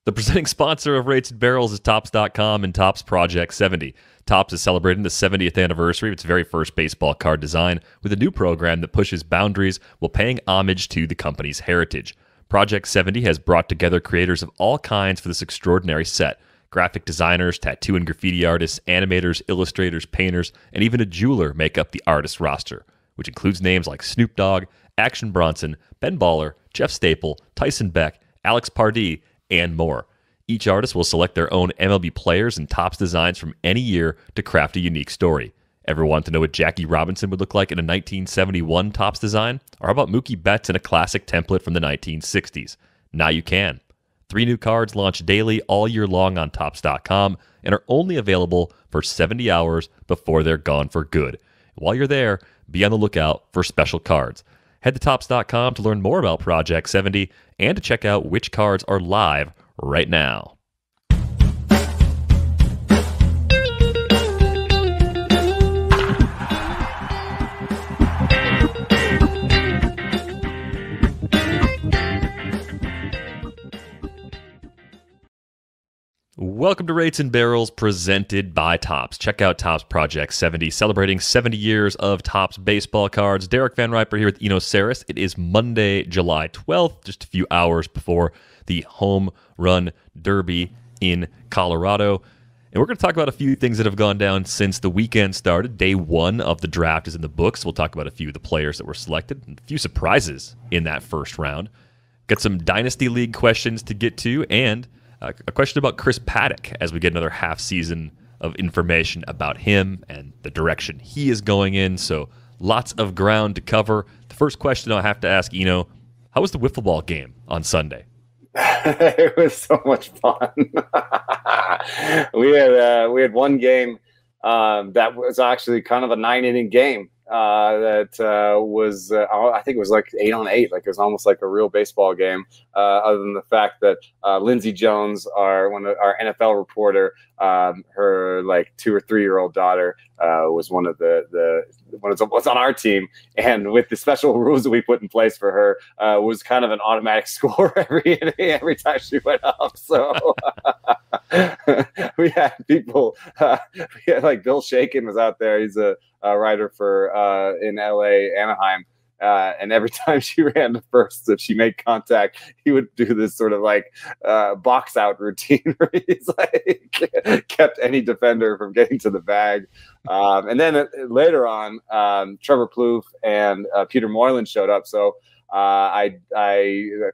The presenting sponsor of Rates and Barrels is Topps.com and Topps Project 70. Topps is celebrating the 70th anniversary of its very first baseball card design with a new program that pushes boundaries while paying homage to the company's heritage. Project 70 has brought together creators of all kinds for this extraordinary set. Graphic designers, tattoo and graffiti artists, animators, illustrators, painters, and even a jeweler make up the artist roster, which includes names like Snoop Dogg, Action Bronson, Ben Baller, Jeff Staple, Tyson Beck, Alex Pardee, and more. Each artist will select their own MLB players and Topps designs from any year to craft a unique story. Ever want to know what Jackie Robinson would look like in a 1971 Topps design? Or how about Mookie Betts in a classic template from the 1960s? Now you can. 3 new cards launch daily all year long on Topps.com and are only available for 70 hours before they're gone for good. While you're there, be on the lookout for special cards. Head to Topps.com to learn more about Project 70 and to check out which cards are live right now. Welcome to Rates and Barrels, presented by Topps. Check out Topps Project 70, celebrating 70 years of Topps baseball cards. Derek Van Riper here with Eno Saris. It is Monday, July 12th, just a few hours before the Home Run Derby in Colorado. And we're going to talk about a few things that have gone down since the weekend started. Day one of the draft is in the books. We'll talk about a few of the players that were selected, and a few surprises in that first round. Got some Dynasty League questions to get to, and a question about Chris Paddack as we get another half season of information about him and the direction he is going in. So lots of ground to cover. The first question I have to ask, Eno, how was the wiffle ball game on Sunday? It was so much fun. We had one game that was actually kind of a 9-inning game. That was I think it was like 8-on-8, like it was almost like a real baseball game. Other than the fact that Lindsey Jones, our NFL reporter, her like 2 or 3 year old daughter was one of the was on our team, and with the special rules that we put in place for her, was kind of an automatic score every time she went up. So we had people. We had like Bill Shakin was out there. He's a writer for in LA, Anaheim. And every time she ran to first, if she made contact, he would do this sort of like box out routine where he's like kept any defender from getting to the bag. And then later on, Trevor Plouffe and Peter Moylan showed up. So I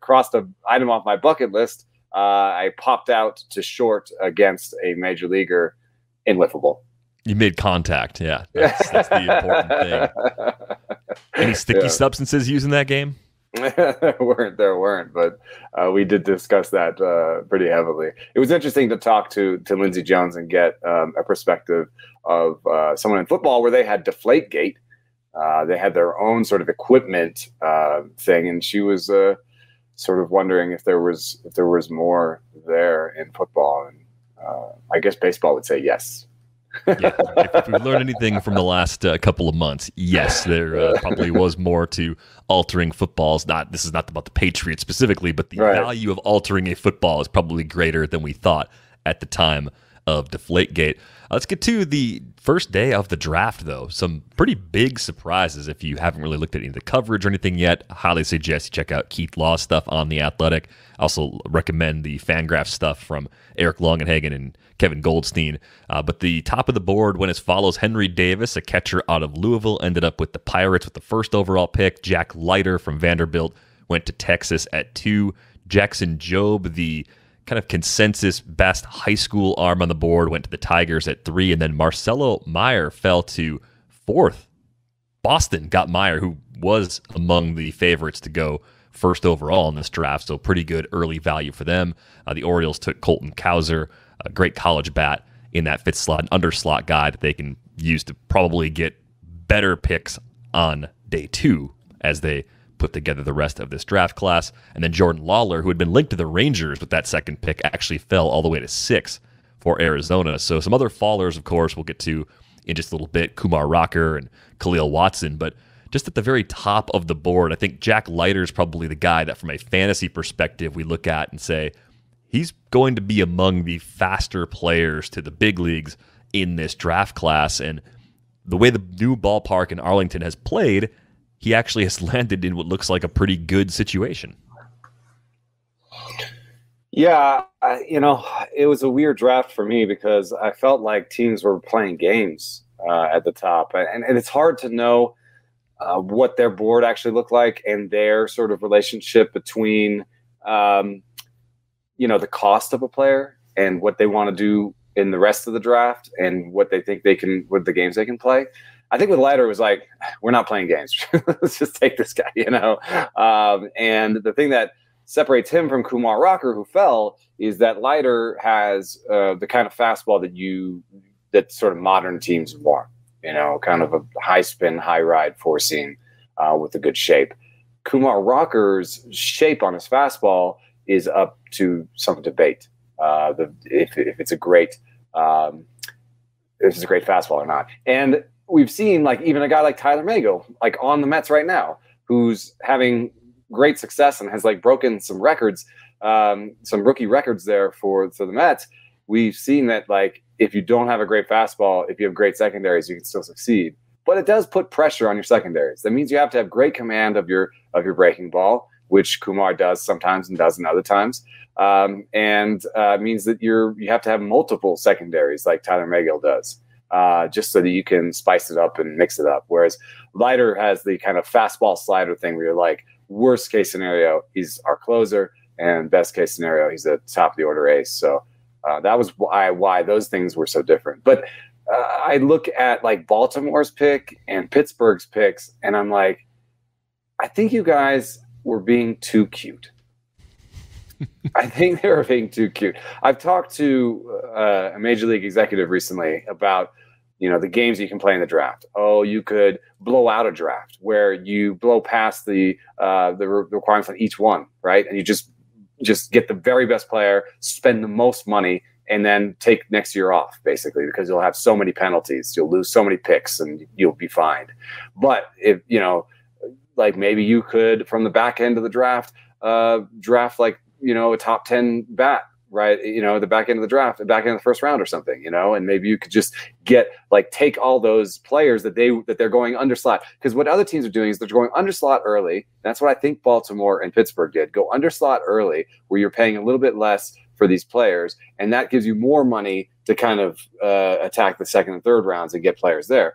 crossed an item off my bucket list. I popped out to short against a major leaguer in wiffle ball. You made contact, yeah. That's the important thing. Any sticky substances used in that game? There weren't, but we did discuss that pretty heavily. It was interesting to talk to Lindsey Jones and get a perspective of someone in football where they had Deflategate. They had their own sort of equipment thing, and she was sort of wondering if there was more there in football. And I guess baseball would say yes. Yeah, if we learned anything from the last couple of months, yes, there probably was more to altering footballs. This is not about the Patriots specifically, but the value of altering a football is probably greater than we thought at the time of Deflategate. Let's get to the first day of the draft, though. Some pretty big surprises. If you haven't really looked at any of the coverage or anything yet, I highly suggest you check out Keith Law's stuff on The Athletic. I also recommend the Fangraph stuff from Eric Longenhagen and Kevin Goldstein. But the top of the board went as follows. Henry Davis, a catcher out of Louisville, ended up with the Pirates with the first overall pick. Jack Leiter from Vanderbilt went to Texas at 2. Jackson Jobe, the kind of consensus best high school arm on the board, went to the Tigers at 3, and then Marcelo Meyer fell to 4th. Boston got Meyer, who was among the favorites to go first overall in this draft, so pretty good early value for them. The Orioles took Colton Cowser, a great college bat in that 5th slot, an underslot guy that they can use to probably get better picks on day 2 as they put together the rest of this draft class. And then Jordan Lawler, who had been linked to the Rangers with that second pick, actually fell all the way to 6 for Arizona. So some other fallers, of course, we'll get to in just a little bit, Kumar Rocker and Khalil Watson. But just at the very top of the board, I think Jack Leiter is probably the guy that from a fantasy perspective we look at and say, he's going to be among the faster players to the big leagues in this draft class. And the way the new ballpark in Arlington has played, he actually has landed in what looks like a pretty good situation. Yeah, it was a weird draft for me because I felt like teams were playing games at the top. And it's hard to know what their board actually looked like and their sort of relationship between, the cost of a player and what they want to do in the rest of the draft and what they think they can, what the games they can play. I think with Leiter, it was like, we're not playing games. Let's just take this guy, and the thing that separates him from Kumar Rocker, who fell, is that Leiter has the kind of fastball that sort of modern teams want, kind of a high spin, high ride four seam with a good shape. Kumar Rocker's shape on his fastball is up to some debate. If it's a great fastball or not. And we've seen like even a guy like Tyler Magle, like on the Mets right now, who's having great success and has like broken some records, some rookie records there for the Mets. We've seen that like if you don't have a great fastball, if you have great secondaries, you can still succeed. But it does put pressure on your secondaries. That means you have to have great command of your breaking ball, which Kumar does sometimes and doesn't other times. And means that you have to have multiple secondaries like Tyler Magle does, just so that you can spice it up and mix it up. Whereas Leiter has the kind of fastball slider thing where you're like, worst case scenario, he's our closer, and best case scenario, he's a top of the order ace. So that was why those things were so different. But I look at like Baltimore's pick and Pittsburgh's picks, and I'm like, I think you guys were being too cute. I think they were being too cute. I've talked to a major league executive recently about, the games you can play in the draft. Oh, you could blow out a draft where you blow past the requirements on each one, right? And you just get the very best player, spend the most money, and then take next year off, basically, because you'll have so many penalties. You'll lose so many picks, and you'll be fined. But if, like maybe you could, from the back end of the draft, draft like, a top 10 bat, right? The back end of the draft, back end of the first round or something, and maybe you could just take all those players that they're going under slot. Because what other teams are doing is they're going under slot early. That's what I think Baltimore and Pittsburgh did. Go under slot early where you're paying a little bit less for these players. And that gives you more money to kind of attack the second and third rounds and get players there.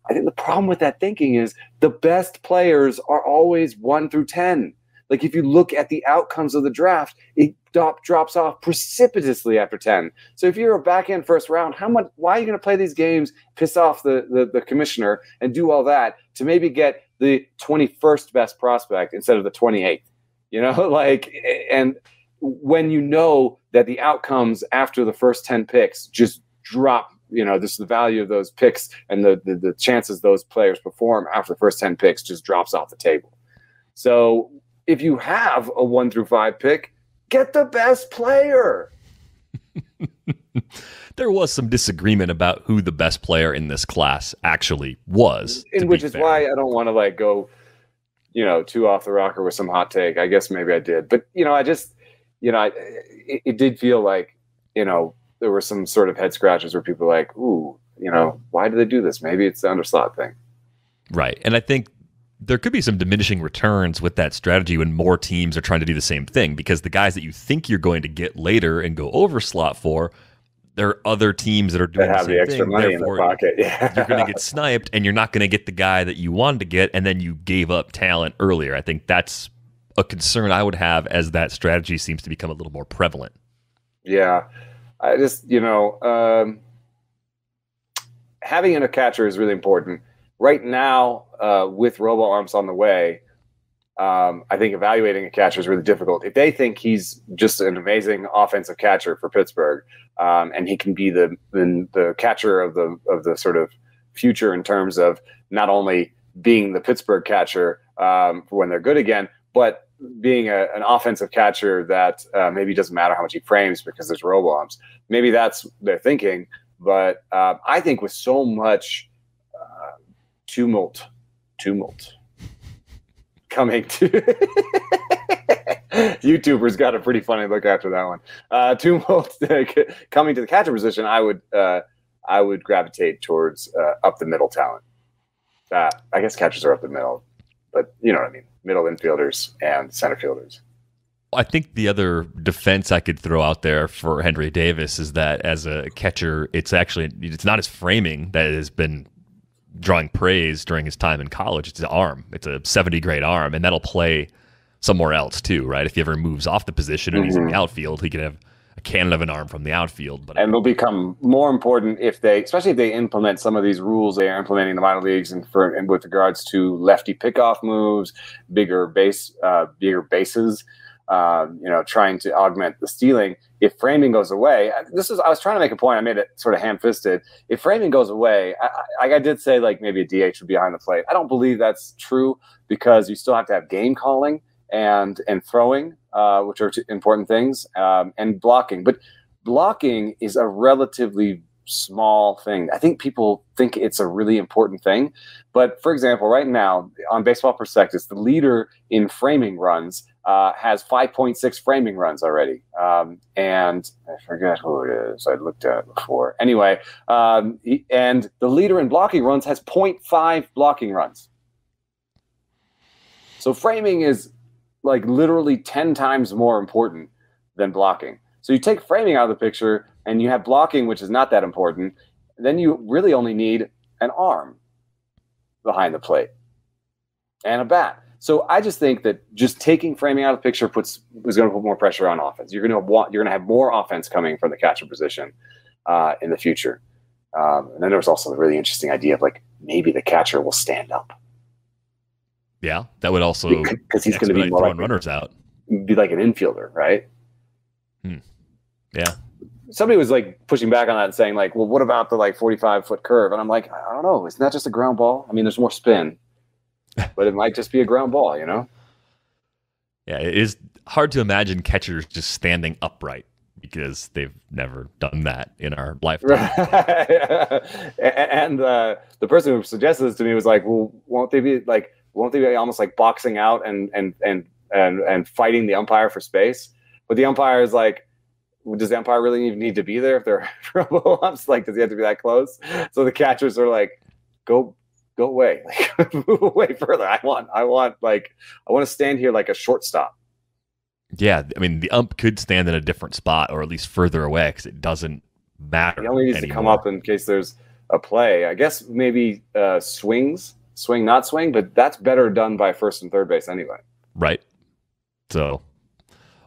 I think the problem with that thinking is the best players are always 1 through 10. Like if you look at the outcomes of the draft, it drops off precipitously after 10. So if you're a back end first round, why are you going to play these games, piss off the commissioner and do all that to maybe get the 21st best prospect instead of the 28th? And when you know that the outcomes after the first 10 picks just drop, this is the value of those picks and the chances those players perform after the first 10 picks just drops off the table. So if you have a 1 through 5 pick, get the best player. There was some disagreement about who the best player in this class actually was. Which is why I don't want to go, too off the rocker with some hot take. I guess maybe I did. But, it did feel like, there were some sort of head scratches where people were like, ooh, why do they do this? Maybe it's the underslot thing. Right. And I think there could be some diminishing returns with that strategy when more teams are trying to do the same thing, because the guys that you think you're going to get later and go over slot for, there are other teams that are doing the same extra thing. Money Therefore, in their pocket. Yeah. You're going to get sniped, and you're not going to get the guy that you wanted to get, and then you gave up talent earlier. I think that's a concern I would have as that strategy seems to become a little more prevalent. Yeah. I just, having a catcher is really important. Right now, with robo-arms on the way, I think evaluating a catcher is really difficult. If they think he's just an amazing offensive catcher for Pittsburgh, and he can be the catcher of the sort of future in terms of not only being the Pittsburgh catcher for when they're good again, but being an offensive catcher that maybe doesn't matter how much he frames because there's robo-arms. Maybe that's their thinking. But I think with so much tumult coming to YouTubers got a pretty funny look after that one. Two most coming to the catcher position, I would gravitate towards up the middle talent. I guess catchers are up the middle, but you know what I mean. Middle infielders and center fielders. I think the other defense I could throw out there for Henry Davis is that as a catcher, it's not his framing that has been drawing praise during his time in college. It's his arm. It's a 70-grade arm, and that'll play somewhere else too, right? If he ever moves off the position and he's in the outfield, he can have a cannon of an arm from the outfield. But it'll become more important especially if they implement some of these rules they are implementing in the minor leagues, and with regards to lefty pickoff moves, bigger bases, trying to augment the stealing. If framing goes away, I was trying to make a point. I made it sort of ham-fisted. If framing goes away, I did say like maybe a DH would be behind the plate. I don't believe that's true because you still have to have game calling and throwing, which are important things, and blocking. But blocking is a relatively small thing. I think people think it's a really important thing. But for example, right now on Baseball Prospectus, the leader in framing runs has 5.6 framing runs already. And I forget who it is. I looked at it before. Anyway, and the leader in blocking runs has 0.5 blocking runs. So framing is like literally 10 times more important than blocking. So you take framing out of the picture and you have blocking, which is not that important. Then you really only need an arm behind the plate and a bat. So I just think that just taking framing out of the picture is going to put more pressure on offense. You're going to have more offense coming from the catcher position in the future. And then there was also a really interesting idea of like maybe the catcher will stand up. Yeah, that would also because he's going to be more throwing runners out. Be like an infielder, right? Yeah. Somebody was like pushing back on that and saying like, well, what about the like 45-foot curve? And I'm like, I don't know. Isn't that just a ground ball? I mean, there's more spin, but it might just be a ground ball, you know? Yeah, it is hard to imagine catchers just standing upright because they've never done that in our lifetime. And the person who suggested this to me was like, well, won't they be almost like boxing out and fighting the umpire for space? But the umpire is like, does the umpire really even need to be there if they're trouble umps? Like, does he have to be that close? So the catchers are like, go away, like, move away further. I want to stand here like a shortstop. Yeah, I mean, the ump could stand in a different spot or at least further away because it doesn't matter. He only needs to come up in case there's a play. I guess maybe swing, not swing, but that's better done by first and third base anyway. Right. So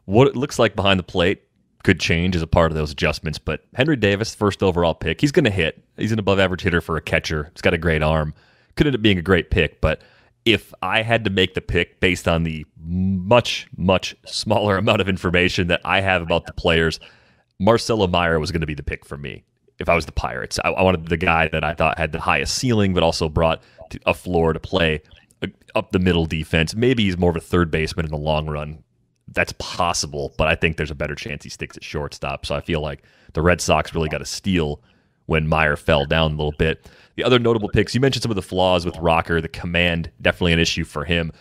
what it looks like behind the plate could change as a part of those adjustments, but Henry Davis, first overall pick, he's going to hit. He's an above-average hitter for a catcher. He's got a great arm. Could end up being a great pick, but if I had to make the pick based on the much, much smaller amount of information that I have about the players, Marcelo Meyer was going to be the pick for me if I was the Pirates. I wanted the guy that I thought had the highest ceiling, but also brought a floor to play up the middle defense. Maybe he's more of a third baseman in the long run. That's possible, but I think there's a better chance he sticks at shortstop. So I feel like the Red Sox really got a steal when Meyer fell down a little bit. The other notable picks, you mentioned some of the flaws with Rocker, the command, definitely an issue for him.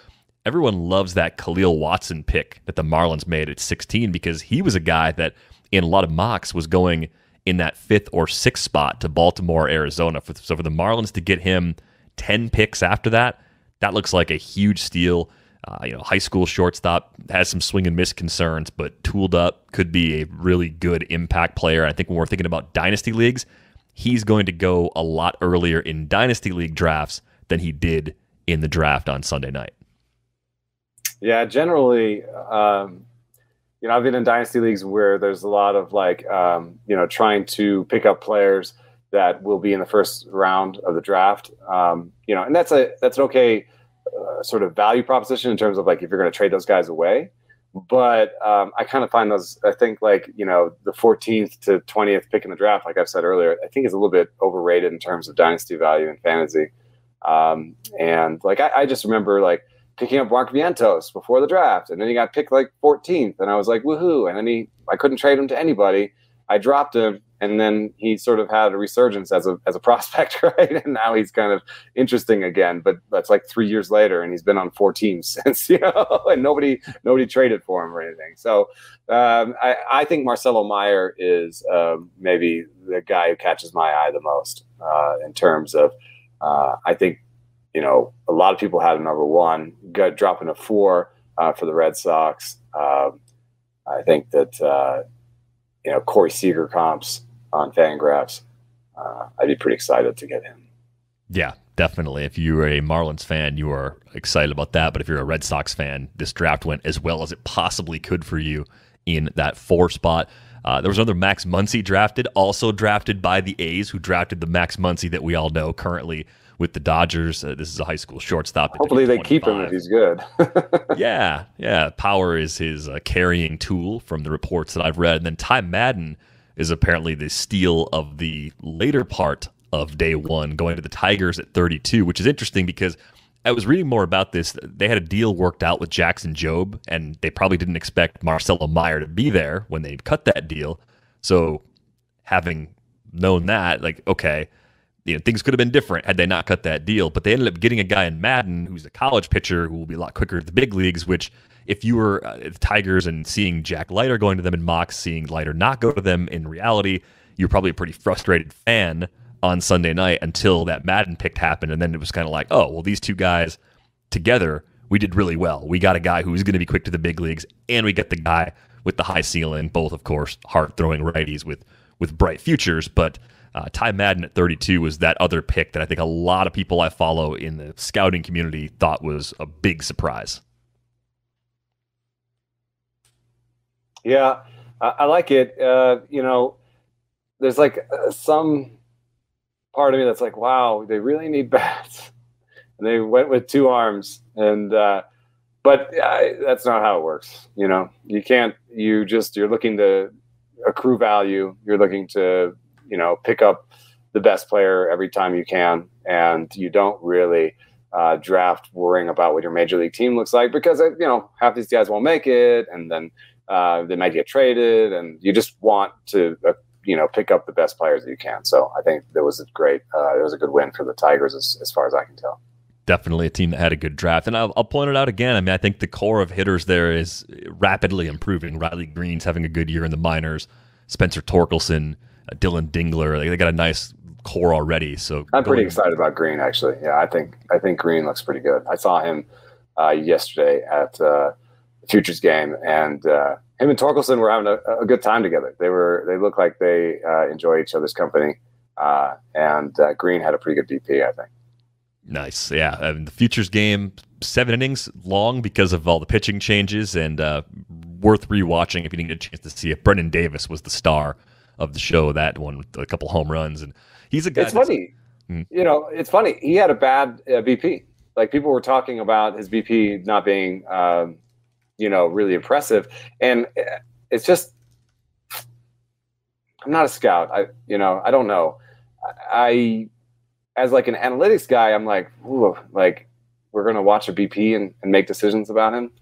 Everyone loves that Khalil Watson pick that the Marlins made at 16 because he was a guy that in a lot of mocks was going in that 5th or 6th spot to Baltimore, Arizona. So for the Marlins to get him 10 picks after that, that looks like a huge steal. High school shortstop, has some swing and miss concerns, but tooled up, could be a really good impact player. I think when we're thinking about dynasty leagues, he's going to go a lot earlier in dynasty league drafts than he did in the draft on Sunday night. Yeah, generally, I've been in dynasty leagues where there's a lot of trying to pick up players that will be in the first round of the draft. And that's an okay sort of value proposition in terms of like if you're going to trade those guys away. But I kind of find those, I think the 14th to 20th pick in the draft, like I've said earlier, I think is a little bit overrated in terms of dynasty value and fantasy. I just remember picking up Mark Vientos before the draft, and then he got picked 14th, and I was like, woohoo. And then I couldn't trade him to anybody. I dropped him, and then he sort of had a resurgence as a prospect, right? And now he's kind of interesting again, but that's like 3 years later, and he's been on 4 teams since, and nobody traded for him or anything. So I think Marcelo Meyer is maybe the guy who catches my eye the most in terms of I think, a lot of people had him number 1, dropping a 4 for the Red Sox. I think that Corey Seager comps on Fangraphs. I'd be pretty excited to get him. Yeah, definitely. If you're a Marlins fan, you are excited about that. But if you're a Red Sox fan, this draft went as well as it possibly could for you in that 4 spot. There was another Max Muncy drafted, also drafted by the A's, who drafted the Max Muncy that we all know currently with the Dodgers. This is a high school shortstop. Hopefully they keep him if he's good. Yeah. Power is his carrying tool from the reports that I've read. And then Ty Madden is apparently the steal of the later part of day 1, going to the Tigers at 32, which is interesting because I was reading more about this. They had a deal worked out with Jackson Jobe, and they probably didn't expect Marcelo Meyer to be there when they cut that deal. So having known that, okay, things could have been different had they not cut that deal, but they ended up getting a guy in Madden who's a college pitcher who will be a lot quicker at the big leagues, which if you were the Tigers and seeing Jack Leiter going to them in mocks, seeing Leiter not go to them in reality, you're probably a pretty frustrated fan on Sunday night until that Madden pick happened, and then it was kind of like, oh, well, these two guys together, we did really well. We got a guy who's going to be quick to the big leagues, and we get the guy with the high ceiling, both, of course, hard-throwing righties with bright futures, but Ty Madden at 32 was that other pick that I think a lot of people I follow in the scouting community thought was a big surprise. Yeah, I like it. There's some part of me that's like, wow, they really need bats. And they went with 2 arms. And but that's not how it works. You can't. You're looking to accrue value. You're looking to pick up the best player every time you can, and you don't really draft worrying about what your major league team looks like, because half these guys won't make it, and then they might get traded, and you just want to pick up the best players that you can. So I think that was a good win for the Tigers as far as I can tell. Definitely a team that had a good draft. And I'll point it out again. I mean, I think the core of hitters there is rapidly improving. Riley Green's having a good year in the minors. Spencer Torkelson, Dylan Dingler, they got a nice core already. So I'm pretty excited about Green, actually. Yeah, I think Green looks pretty good. I saw him yesterday at the Futures game, and him and Torkelson were having a good time together. They looked like they enjoy each other's company, and Green had a pretty good BP, I think. Nice, yeah. The Futures game, 7 innings long because of all the pitching changes, and worth rewatching if you didn't get a chance to see it. Brendan Davis was the star of the show, that one with a couple home runs, and he's a guy. It's funny, it's funny. He had a bad BP. Like, people were talking about his BP not being, really impressive, and it's just, I'm not a scout. I don't know. As like an analytics guy, I'm like, ooh, like, we're gonna watch a BP and make decisions about him.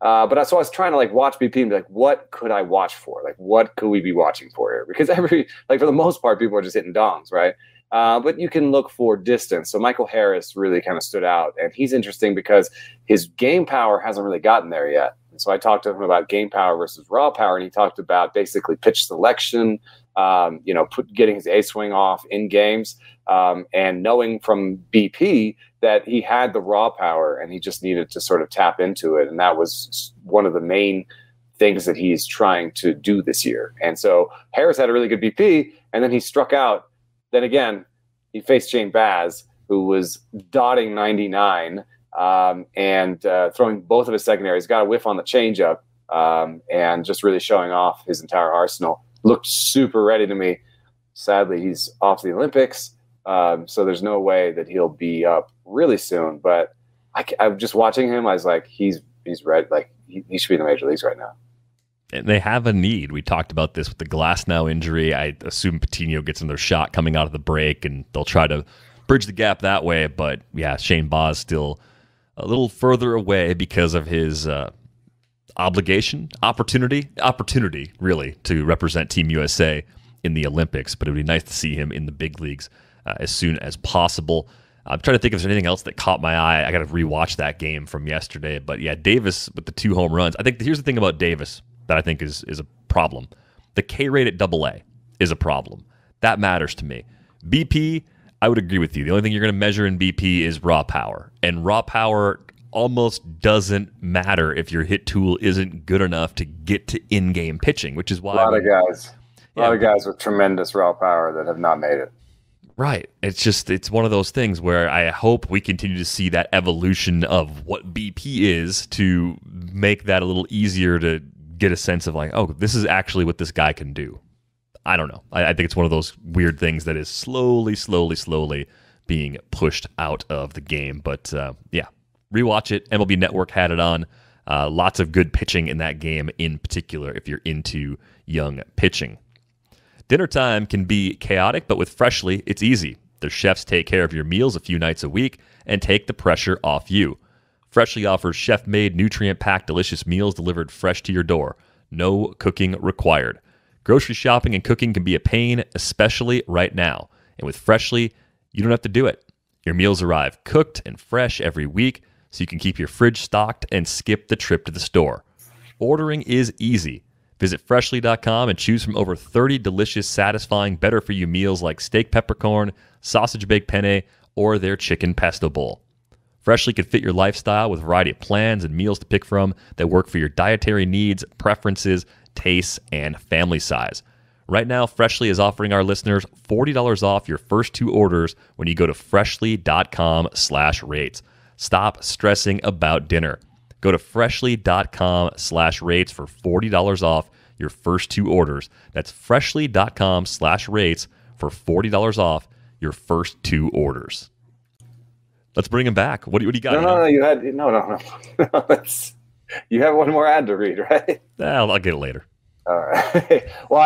But so I was trying to watch BP and be like, what could I watch for? Like, what could we be watching for here? Because for the most part, people are just hitting dongs, right? But you can look for distance. So Michael Harris really kind of stood out, and he's interesting because his game power hasn't really gotten there yet. And so I talked to him about game power versus raw power, and he talked about basically pitch selection, getting his A swing off in games, and knowing from BP that he had the raw power and he just needed to sort of tap into it. And that was one of the main things that he's trying to do this year. And so Harris had a really good BP, and then he struck out. Then again, he faced Shane Baz, who was dotting 99 and throwing both of his secondaries, got a whiff on the changeup, and just really showing off his entire arsenal. Looked super ready to me. Sadly, he's off the Olympics, so there's no way that he'll be up really soon. But I'm just watching him. I was like, he's ready. Like, he should be in the major leagues right now. And they have a need. We talked about this with the Glasnow injury. I assume Patino gets another shot coming out of the break, and they'll try to bridge the gap that way. But yeah, Shane Baz still a little further away because of his opportunity, really, to represent Team USA in the Olympics, but it would be nice to see him in the big leagues as soon as possible. I'm trying to think if there's anything else that caught my eye. I got to rewatch that game from yesterday. But yeah, Davis with the 2 home runs. I think here's the thing about Davis that I think is a problem. The K rate at AA is a problem. That matters to me. BP, I would agree with you. The only thing you're going to measure in BP is raw power. And raw power almost doesn't matter if your hit tool isn't good enough to get to in-game pitching, which is why a lot of guys with tremendous raw power that have not made it. Right. It's one of those things where I hope we continue to see that evolution of what BP is to make that a little easier to get a sense of like, oh, this is actually what this guy can do. I don't know. I think it's one of those weird things that is slowly being pushed out of the game. But yeah, rewatch it. MLB Network had it on. Lots of good pitching in that game in particular if you're into young pitching. Dinner time can be chaotic, but with Freshly, it's easy. Their chefs take care of your meals a few nights a week and take the pressure off you. Freshly offers chef-made, nutrient-packed, delicious meals delivered fresh to your door. No cooking required. Grocery shopping and cooking can be a pain, especially right now. And with Freshly, you don't have to do it. Your meals arrive cooked and fresh every week, so you can keep your fridge stocked and skip the trip to the store. Ordering is easy. Visit Freshly.com and choose from over 30 delicious, satisfying, better-for-you meals like steak peppercorn, sausage baked penne, or their chicken pesto bowl. Freshly can fit your lifestyle with a variety of plans and meals to pick from that work for your dietary needs, preferences, tastes, and family size. Right now, Freshly is offering our listeners $40 off your first 2 orders when you go to Freshly.com/rates. Stop stressing about dinner. Go to Freshly.com/rates for $40 off your first 2 orders. That's Freshly.com/rates for $40 off your first 2 orders. Let's bring him back. What do you got? No. You had no. You have one more ad to read, right? I'll get it later. All right. Well,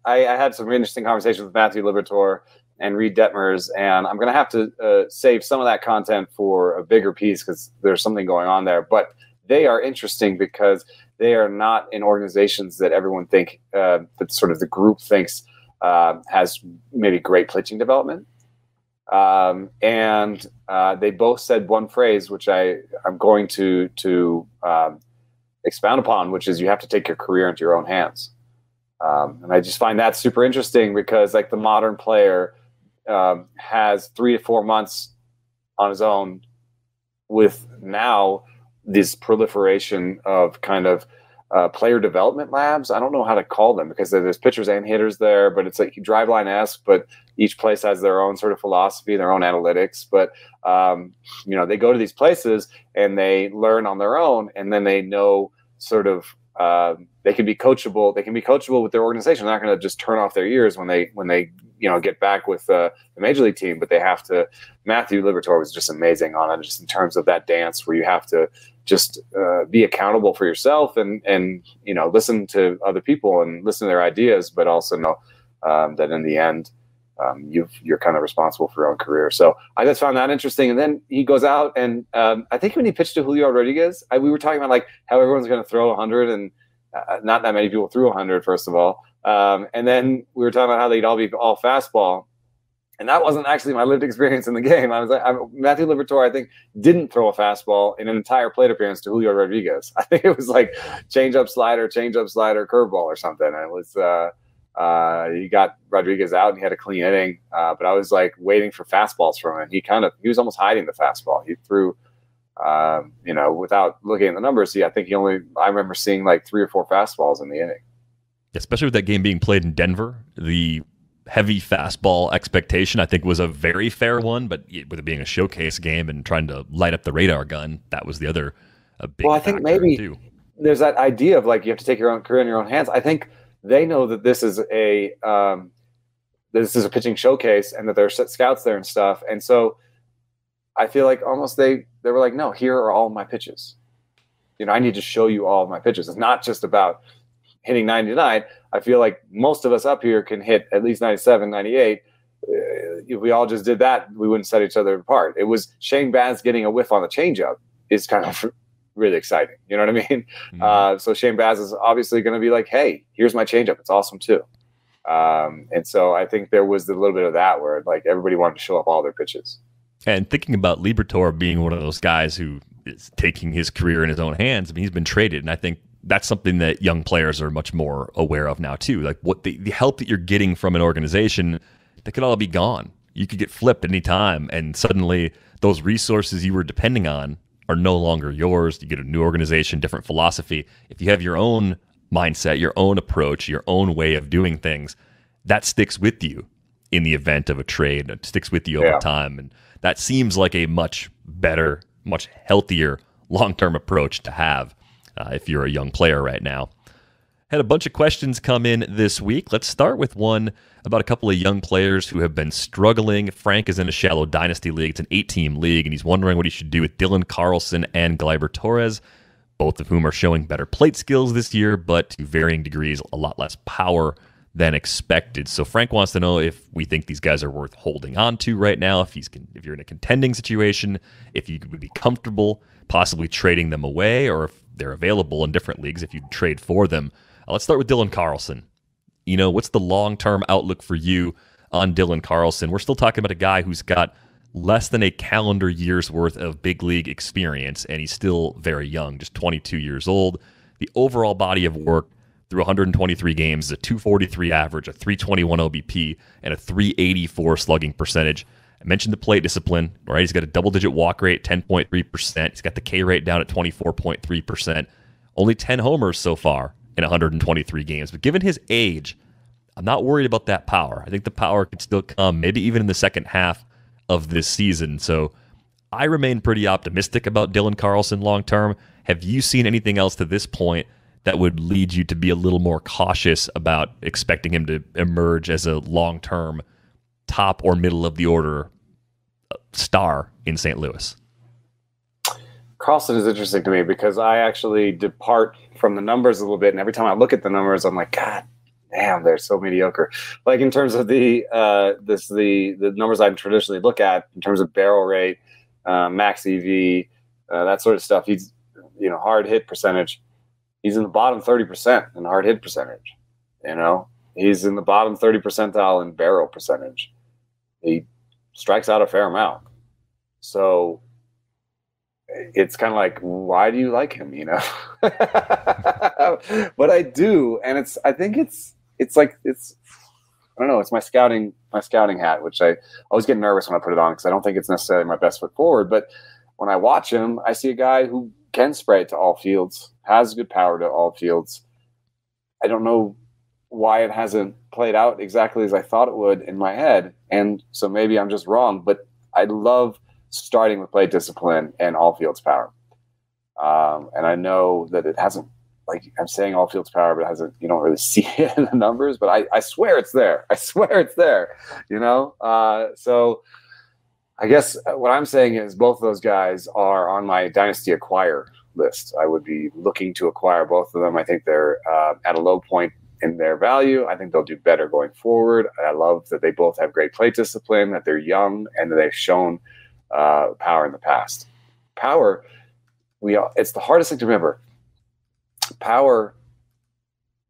I had some interesting conversations with Matthew Liberatore and Reed Detmers, and I'm going to have to save some of that content for a bigger piece because there's something going on there. But they are interesting because they are not in organizations that everyone think that sort of the group thinks has maybe great pitching development. And they both said one phrase, which I'm going to expound upon, which is you have to take your career into your own hands. And I just find that super interesting because like the modern player has 3 to 4 months on his own with now this proliferation of kind of player development labs. I don't know how to call them because there's pitchers and hitters there, but it's like Driveline-esque, but each place has their own sort of philosophy, their own analytics. But, they go to these places and they learn on their own, and then they know sort of they can be coachable. They can be coachable with their organization. They're not going to just turn off their ears when they get back with the major league team, but they have to. Matthew Liberatore was just amazing on it, just in terms of that dance where you have to just be accountable for yourself and listen to other people and listen to their ideas, but also know that in the end you're kind of responsible for your own career. So I just found that interesting. And then he goes out and I think when he pitched to Julio Rodriguez, we were talking about like how everyone's going to throw 100 and not that many people threw 100 first of all. And then we were talking about how they'd all be all fastball. And that wasn't actually my lived experience in the game. Matthew Liberatore, I think, didn't throw a fastball in an entire plate appearance to Julio Rodriguez. I think it was like change-up, slider, curveball or something. And it was he got Rodriguez out and he had a clean inning. But I was like waiting for fastballs from him. He was almost hiding the fastball. He threw, without looking at the numbers. I remember seeing like 3 or 4 fastballs in the inning. Especially with that game being played in Denver, the heavy fastball expectation, I think, was a very fair one, but with it being a showcase game and trying to light up the radar gun, that was the other big I think maybe too. There's that idea of like you have to take your own career in your own hands. I think they know that this is a pitching showcase and that there's scouts there and stuff, and so I feel like almost they were like, no, here are all my pitches. I need to show you all of my pitches. It's not just about hitting 99. I feel like most of us up here can hit at least 97, 98. If we all just did that, we wouldn't set each other apart. It was Shane Baz getting a whiff on the changeup is kind of really exciting. You know what I mean? Mm-hmm. So Shane Baz is obviously going to be like, hey, here's my changeup. It's awesome too. And so I think there was a little bit of that where like everybody wanted to show up all their pitches. And thinking about Gleyber being one of those guys who is taking his career in his own hands, I mean, he's been traded, and I think that's something that young players are much more aware of now too. Like what the help that you're getting from an organization that could all be gone. You could get flipped any time, and suddenly those resources you were depending on are no longer yours. You get a new organization, different philosophy. If you have your own mindset, your own approach, your own way of doing things, that sticks with you in the event of a trade. It sticks with you over time, and that seems like a much better, much healthier long-term approach to have if you're a young player right now. Had a bunch of questions come in this week. Let's start with one about a couple of young players who have been struggling. Frank is in a shallow dynasty league. It's an 8-team league, and he's wondering what he should do with Dylan Carlson and Gleyber Torres, both of whom are showing better plate skills this year, but to varying degrees, a lot less power than expected. So Frank wants to know if we think these guys are worth holding on to right now, if you're in a contending situation, if you would be comfortable possibly trading them away, or if they're available in different leagues, if you trade for them. Let's start with Dylan Carlson. What's the long-term outlook for you on Dylan Carlson? We're still talking about a guy who's got less than a calendar year's worth of big league experience, and he's still very young, just 22 years old. The overall body of work through 123 games is a 243 average, a 321 OBP, and a 384 slugging percentage. I mentioned the plate discipline, right? He's got a double-digit walk rate, 10.3%. He's got the K rate down at 24.3%. Only 10 homers so far in 123 games. But given his age, I'm not worried about that power. I think the power could still come, maybe even in the second half of this season. So I remain pretty optimistic about Dylan Carlson long-term. Have you seen anything else to this point that would lead you to be a little more cautious about expecting him to emerge as a long-term top or middle of the order star in St. Louis? Carlson is interesting to me because I actually depart from the numbers a little bit, and every time I look at the numbers, I'm like, God damn, they're so mediocre. Like in terms of the numbers I traditionally look at in terms of barrel rate, max EV, that sort of stuff. He's hard hit percentage. He's in the bottom 30% in hard hit percentage. He's in the bottom 30 percentile in barrel percentage. He strikes out a fair amount. So it's kind of like, why do you like him? But I do, and I don't know. It's my scouting hat, which I always get nervous when I put it on because I don't think it's necessarily my best foot forward. But when I watch him, I see a guy who can spray it to all fields, has good power to all fields. I don't know why it hasn't played out exactly as I thought it would in my head. And so maybe I'm just wrong, but I love starting with plate discipline and all fields power. And I know that it hasn't, like I'm saying all fields power, but it hasn't, you don't really see it in the numbers, but I swear it's there. I swear it's there, So I guess what I'm saying is both of those guys are on my dynasty acquire list. I would be looking to acquire both of them. I think they're at a low point in their value. I think they'll do better going forward. I love that they both have great plate discipline, that they're young, and that they've shown power in the past. Power, it's the hardest thing to remember. Power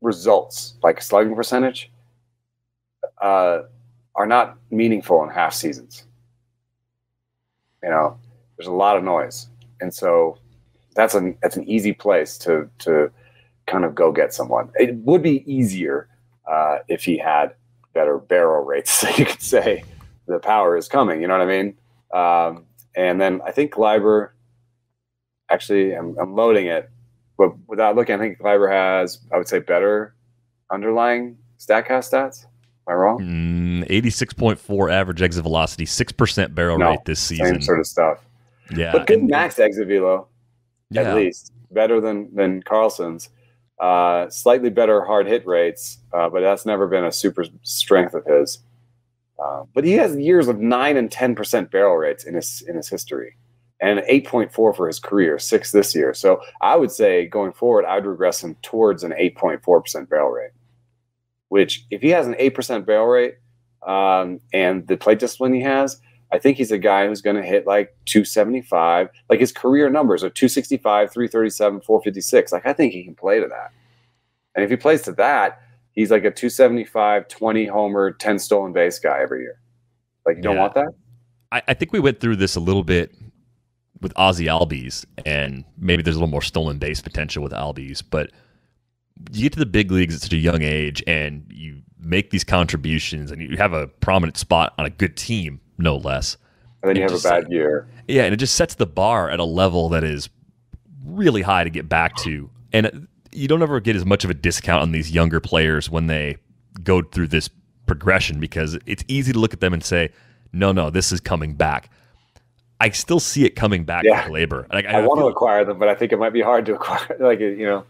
results, like slugging percentage, are not meaningful in half seasons. There's a lot of noise, and so that's an easy place to kind of go get someone. It would be easier if he had better barrel rates. So you could say the power is coming. You know what I mean? And then I think Gleyber, actually, I'm loading it, but without looking, I think Gleyber has, I would say, better underlying Statcast stats. Am I wrong? 86.4 average exit velocity, 6% barrel rate this season. Same sort of stuff. Yeah. But good max exit velo, at least. Better than Carlson's. Slightly better hard hit rates, but that's never been a super strength of his. But he has years of 9 and 10% barrel rates in his history, and 8.4 for his career, 6 this year. So I would say going forward, I would regress him towards an 8.4% barrel rate. Which, if he has an 8% barrel rate and the plate discipline he has, I think he's a guy who's going to hit like 275. Like his career numbers are 265, 337, 456. Like I think he can play to that. And if he plays to that, he's like a 275, 20 homer, 10 stolen base guy every year. Like, you don't want that? I think we went through this a little bit with Ozzie Albies, and maybe there's a little more stolen base potential with Albies, but you get to the big leagues at such a young age, and you make these contributions, and you have a prominent spot on a good team, no less. And then you have a bad year. Yeah, and it just sets the bar at a level that is really high to get back to. And you don't ever get as much of a discount on these younger players when they go through this progression, because it's easy to look at them and say, no, this is coming back. I still see it coming back for Gleyber. Like, I want to acquire them, but I think it might be hard to acquire. Like, you know,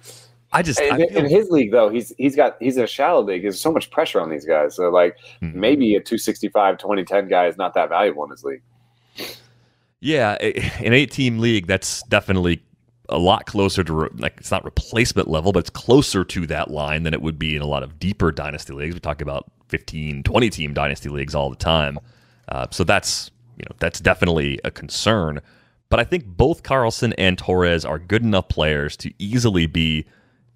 in his league though, he's in a shallow league. There's so much pressure on these guys. So like maybe a 265, 2010 guy is not that valuable in his league. Yeah, an 8-team league, that's definitely a lot closer to, like, it's not replacement level, but it's closer to that line than it would be in a lot of deeper dynasty leagues. We talk about 15, 20-team dynasty leagues all the time. So that's definitely a concern. But I think both Carlson and Torres are good enough players to easily be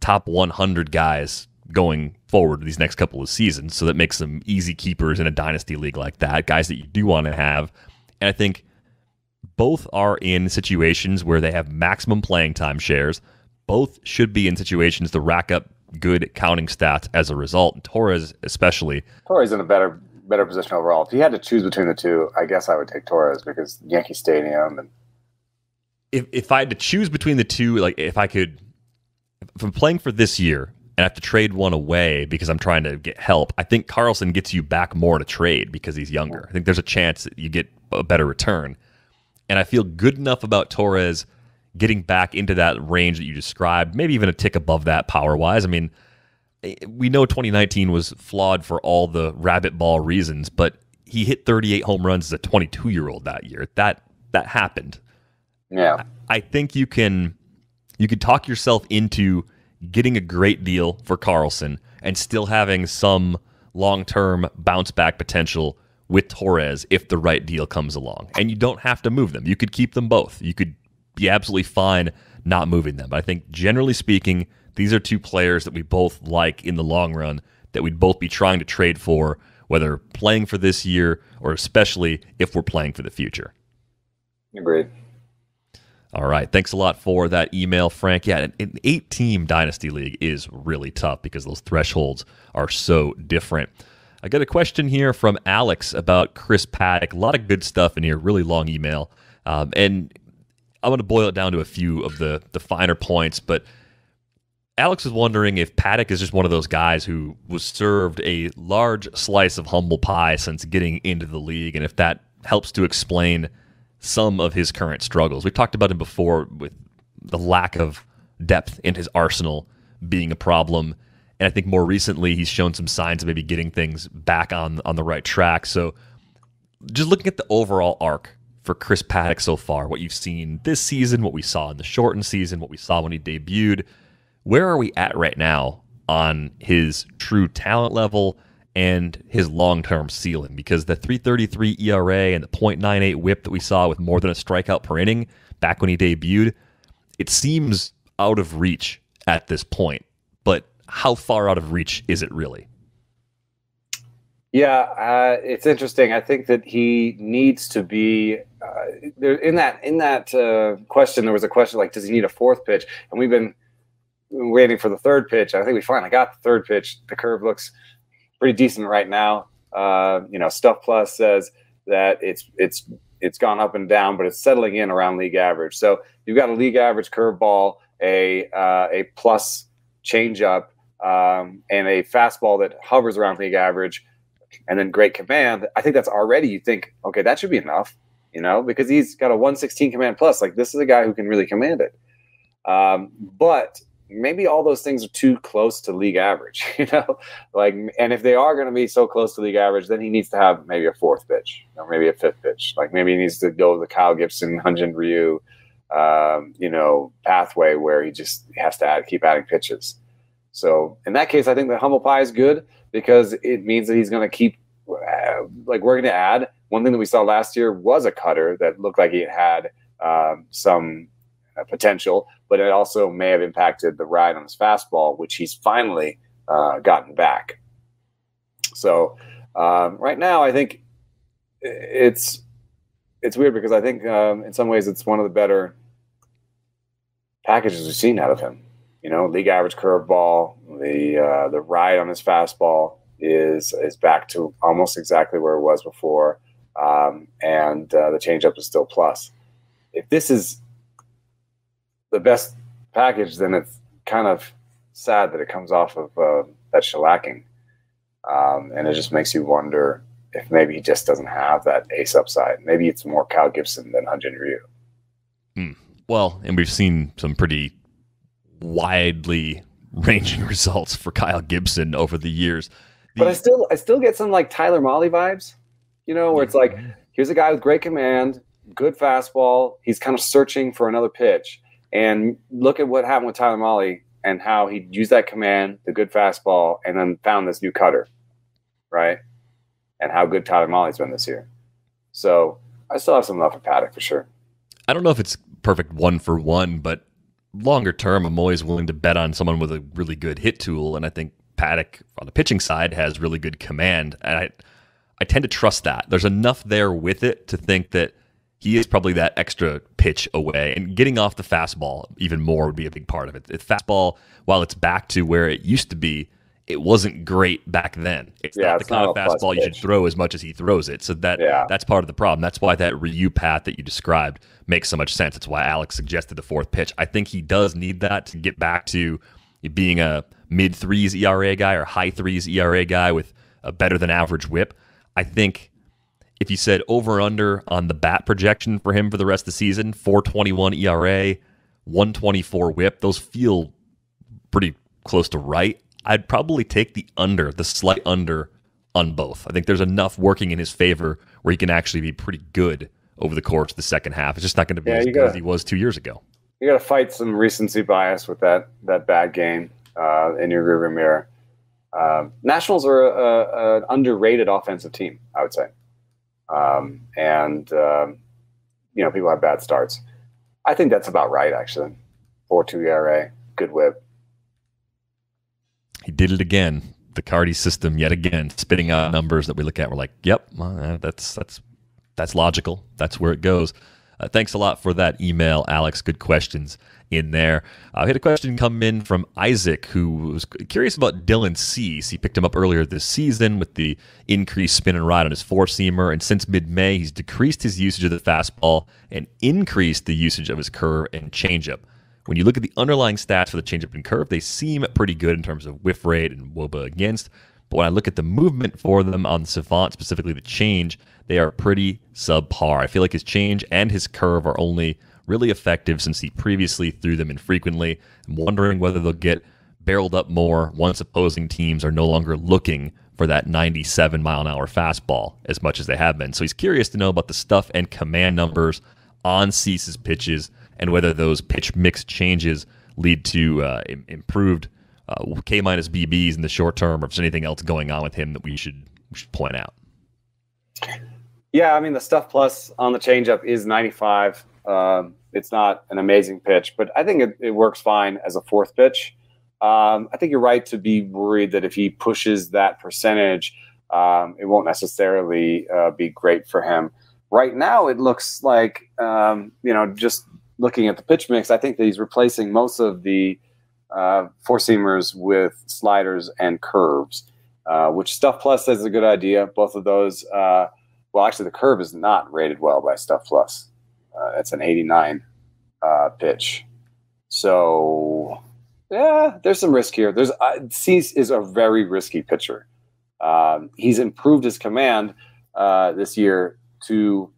top 100 guys going forward these next couple of seasons. So that makes them easy keepers in a dynasty league like that, guys that you do want to have. And I think both are in situations where they have maximum playing time shares. Both should be in situations to rack up good counting stats as a result. And Torres especially. Torres in a better position overall. If you had to choose between the two, I guess I would take Torres because Yankee Stadium. And if I had to choose between the two, like if I'm playing for this year and I have to trade one away because I'm trying to get help, I think Carlson gets you back more to trade because he's younger. I think there's a chance that you get a better return. And I feel good enough about Torres getting back into that range that you described, maybe even a tick above that power-wise. I mean, we know 2019 was flawed for all the rabbit ball reasons, but he hit 38 home runs as a 22-year-old that year. That happened. Yeah. I think you could talk yourself into getting a great deal for Carlson and still having some long-term bounce-back potential with Torres if the right deal comes along. And you don't have to move them. You could keep them both. You could be absolutely fine not moving them. But I think generally speaking, these are two players that we both like in the long run, that we'd both be trying to trade for, whether playing for this year or especially if we're playing for the future. Agreed. All right. Thanks a lot for that email, Frank. Yeah, an 8-team dynasty league is really tough because those thresholds are so different. I got a question here from Alex about Chris Paddack. A lot of good stuff in here, really long email. And I'm going to boil it down to a few of the finer points, but Alex is wondering if Paddack is just one of those guys who was served a large slice of humble pie since getting into the league, and if that helps to explain some of his current struggles. We've talked about him before with the lack of depth in his arsenal being a problem. And I think more recently he's shown some signs of maybe getting things back on the right track. So just looking at the overall arc for Chris Paddack so far, what you've seen this season, what we saw in the shortened season, what we saw when he debuted, where are we at right now on his true talent level and his long-term ceiling? Because the 3.33 ERA and the .98 whip that we saw with more than a strikeout per inning back when he debuted, it seems out of reach at this point. But how far out of reach is it really? Yeah, it's interesting. I think that he needs to be there. In that question, there was a question like, does he need a fourth pitch? And we've been waiting for the third pitch. I think we finally got the third pitch. The curve looks pretty decent right now. Stuff Plus says that it's gone up and down, but it's settling in around league average. So you've got a league average curveball, a plus changeup, and a fastball that hovers around league average, and then great command. I think that's already, you think, okay, that should be enough, because he's got a 116 command plus. Like, this is a guy who can really command it. But maybe all those things are too close to league average, and if they are going to be so close to league average, then he needs to have maybe a fourth pitch or maybe a fifth pitch. Like, maybe he needs to go the Kyle Gibson, Hyun-Jin Ryu, pathway where he just has to keep adding pitches. So in that case, I think the humble pie is good because it means that he's going to keep, we're going to add. One thing that we saw last year was a cutter that looked like he had some potential, but it also may have impacted the ride on his fastball, which he's finally gotten back. So right now, I think it's weird because I think in some ways it's one of the better packages we've seen out of him. League average curveball, the ride on his fastball is back to almost exactly where it was before, and the changeup is still plus. If this is the best package, then it's kind of sad that it comes off of that shellacking, and it just makes you wonder if maybe he just doesn't have that ace upside. Maybe it's more Kyle Gibson than Hyun-Jin Ryu. Well, and we've seen some pretty widely ranging results for Kyle Gibson over the years. But I still get some like Tyler Mahle vibes, where it's like, here's a guy with great command, good fastball. He's kind of searching for another pitch. And look at what happened with Tyler Mahle and how he used that command, the good fastball, and then found this new cutter, right? And how good Tyler Mahle's been this year. So I still have some love for Paddack for sure. I don't know if it's perfect 1-for-1, but longer term, I'm always willing to bet on someone with a really good hit tool, and I think Paddack on the pitching side has really good command, and I tend to trust that. There's enough there with it to think that he is probably that extra pitch away, and getting off the fastball even more would be a big part of it. The fastball, while it's back to where it used to be, it wasn't great back then. It's not the kind of fastball you should throw as much as he throws it. So that's part of the problem. That's why that Ryu path that you described makes so much sense. That's why Alex suggested the fourth pitch. I think he does need that to get back to being a mid-threes ERA guy or high-threes ERA guy with a better-than-average whip. I think if you said over-under on the bat projection for him for the rest of the season, 4.21 ERA, 124 whip, those feel pretty close to right. I'd probably take the under, the slight under on both. I think there's enough working in his favor where he can actually be pretty good over the course of the second half. It's just not going to be as good as he was 2 years ago. You got to fight some recency bias with that bad game in your rearview mirror. Nationals are an underrated offensive team, I would say. People have bad starts. I think that's about right, actually. 4.2 ERA, good whip. He did it again. The Cardi system yet again, spitting out numbers that we look at. We're like, yep, well, that's logical. That's where it goes. Thanks a lot for that email, Alex. Good questions in there. We had a question come in from Isaac, who was curious about Dylan Cease. He picked him up earlier this season with the increased spin and ride on his four-seamer, and since mid-May, he's decreased his usage of the fastball and increased the usage of his curve and changeup. When you look at the underlying stats for the changeup and curve, they seem pretty good in terms of whiff rate and WOBA against. But when I look at the movement for them on Savant, specifically the change, they are pretty subpar. I feel like his change and his curve are only really effective since he previously threw them infrequently. I'm wondering whether they'll get barreled up more once opposing teams are no longer looking for that 97-mile-an-hour fastball as much as they have been. So he's curious to know about the stuff and command numbers on Cease's pitches and whether those pitch mix changes lead to improved K-minus BBs in the short term, or if there's anything else going on with him that we should point out. Yeah, I mean, the stuff plus on the changeup is 95. It's not an amazing pitch, but I think it works fine as a fourth pitch. I think you're right to be worried that if he pushes that percentage, it won't necessarily be great for him. Right now, it looks like, just looking at the pitch mix, I think that he's replacing most of the four-seamers with sliders and curves, which Stuff Plus says is a good idea. Both of those, actually the curve is not rated well by Stuff Plus. It's an 89 pitch. So, yeah, there's some risk here. Cease is a very risky pitcher. He's improved his command this year to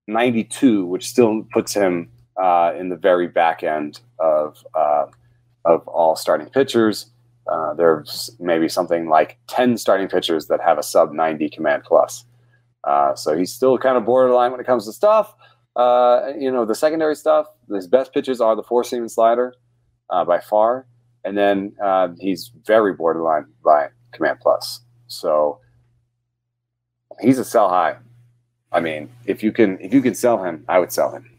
92, which still puts him in the very back end of all starting pitchers. There's maybe something like 10 starting pitchers that have a sub 90 command plus. So he's still kind of borderline when it comes to stuff. The secondary stuff, his best pitches are the four-seam and slider by far. And then he's very borderline by command plus. So he's a sell high. I mean, if you can sell him, I would sell him.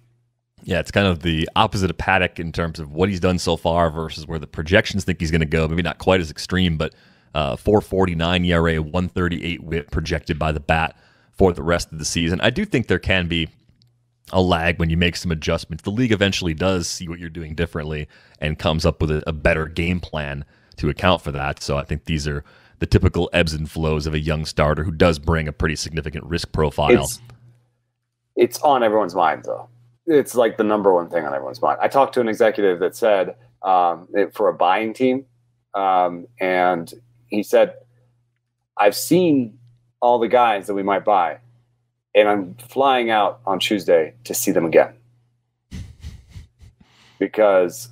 Yeah, it's kind of the opposite of Paddack in terms of what he's done so far versus where the projections think he's going to go. Maybe not quite as extreme, but 4.49 ERA, 1.38 WHIP projected by the bat for the rest of the season. I do think there can be a lag when you make some adjustments. The league eventually does see what you're doing differently and comes up with a better game plan to account for that. So I think these are the typical ebbs and flows of a young starter who does bring a pretty significant risk profile. It's on everyone's mind, though. It's like the number one thing on everyone's mind. I talked to an executive that said for a buying team, and he said, I've seen all the guys that we might buy, and I'm flying out on Tuesday to see them again because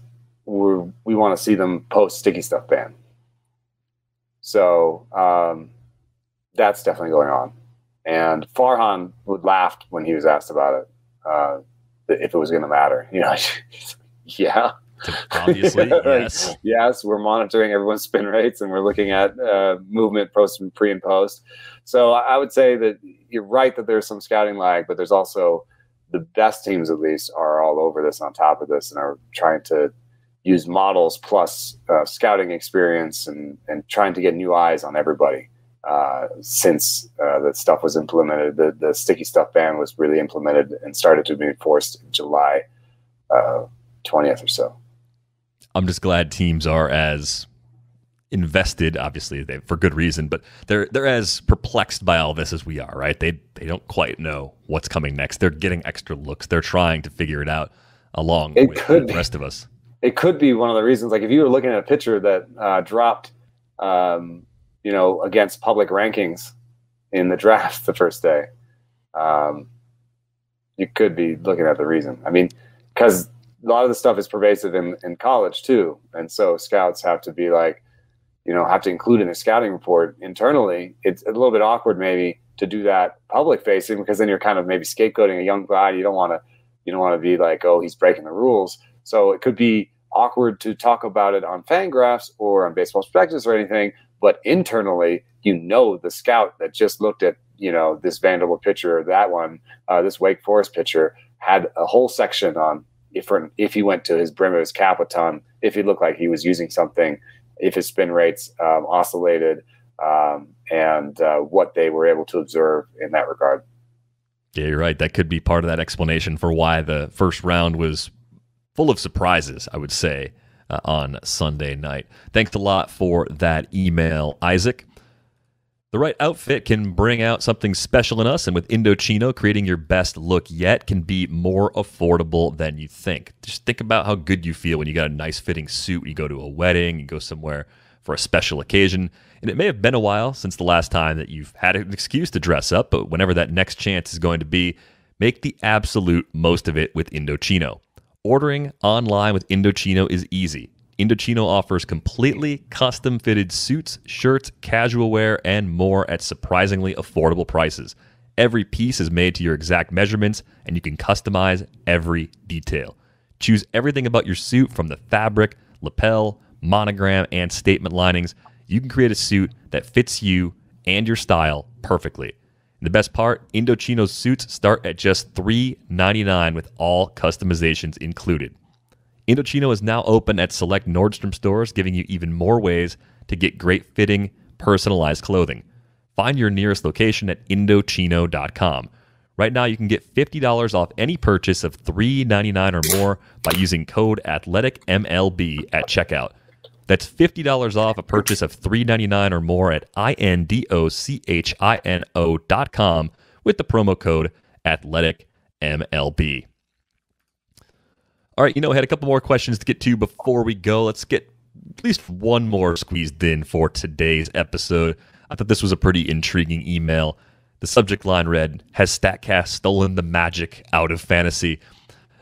we want to see them post sticky stuff ban. So that's definitely going on. And Farhan would laugh when he was asked about it, if it was going to matter. Yeah. Obviously, yes. Yes, we're monitoring everyone's spin rates, and we're looking at movement pre and post. So I would say that you're right that there's some scouting lag, but there's also the best teams, at least, are all over this, on top of this, and are trying to use models plus scouting experience and trying to get new eyes on everybody. Since that stuff was implemented, the sticky stuff ban was really implemented and started to be enforced in July 20th or so. I'm just glad teams are as invested, obviously for good reason, but they're as perplexed by all this as we are, right? They don't quite know what's coming next. They're getting extra looks. They're trying to figure it out along with the rest of us. It could be one of the reasons. Like if you were looking at a pitcher that dropped, against public rankings in the draft the first day, you could be looking at the reason. I mean, because a lot of the stuff is pervasive in college too. And so scouts have to be like, have to include in a scouting report internally. It's a little bit awkward maybe to do that public facing, because then you're kind of maybe scapegoating a young guy. You don't want to be like, oh, he's breaking the rules. So it could be awkward to talk about it on Fangraphs or on Baseball Prospectus or anything. But internally, the scout that just looked at, this Vanderbilt pitcher, that one, this Wake Forest pitcher, had a whole section on if he went to his brim of his cap a ton, if he looked like he was using something, if his spin rates oscillated, and what they were able to observe in that regard. Yeah, you're right. That could be part of that explanation for why the first round was full of surprises, I would say, on Sunday night. Thanks a lot for that email, Isaac. The right outfit can bring out something special in us, and with Indochino, creating your best look yet can be more affordable than you think. Just think about how good you feel when you got a nice fitting suit, you go to a wedding, you go somewhere for a special occasion, and it may have been a while since the last time that you've had an excuse to dress up, but whenever that next chance is going to be, make the absolute most of it with Indochino. Ordering online with Indochino is easy. Indochino offers completely custom-fitted suits, shirts, casual wear, and more at surprisingly affordable prices. Every piece is made to your exact measurements, and you can customize every detail. Choose everything about your suit, from the fabric, lapel, monogram, and statement linings. You can create a suit that fits you and your style perfectly. And the best part, Indochino's suits start at just $3.99 with all customizations included. Indochino is now open at select Nordstrom stores, giving you even more ways to get great fitting, personalized clothing. Find your nearest location at Indochino.com. Right now, you can get $50 off any purchase of $3.99 or more by using code AthleticMLB at checkout. That's $50 off a purchase of $3.99 or more at Indochino.com with the promo code AthleticMLB. All right, I had a couple more questions to get to before we go. Let's get at least one more squeezed in for today's episode. I thought this was a pretty intriguing email. The subject line read, "Has Statcast stolen the magic out of fantasy?"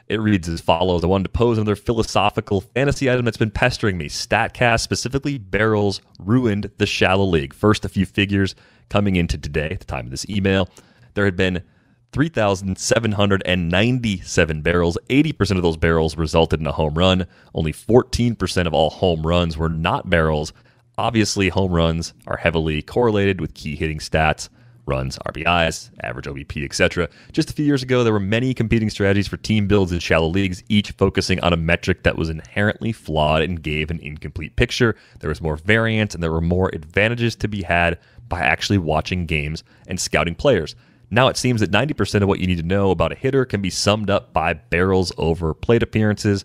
It reads as follows. I wanted to pose another philosophical fantasy item that's been pestering me. Statcast, specifically barrels, ruined the shallow league. First, a few figures coming into today at the time of this email. There had been 3,797 barrels. 80% of those barrels resulted in a home run. Only 14% of all home runs were not barrels. Obviously, home runs are heavily correlated with key hitting stats. runs, RBIs, average OBP, etc. Just a few years ago, there were many competing strategies for team builds in shallow leagues, each focusing on a metric that was inherently flawed and gave an incomplete picture. There was more variance, and there were more advantages to be had by actually watching games and scouting players. Now it seems that 90% of what you need to know about a hitter can be summed up by barrels over plate appearances,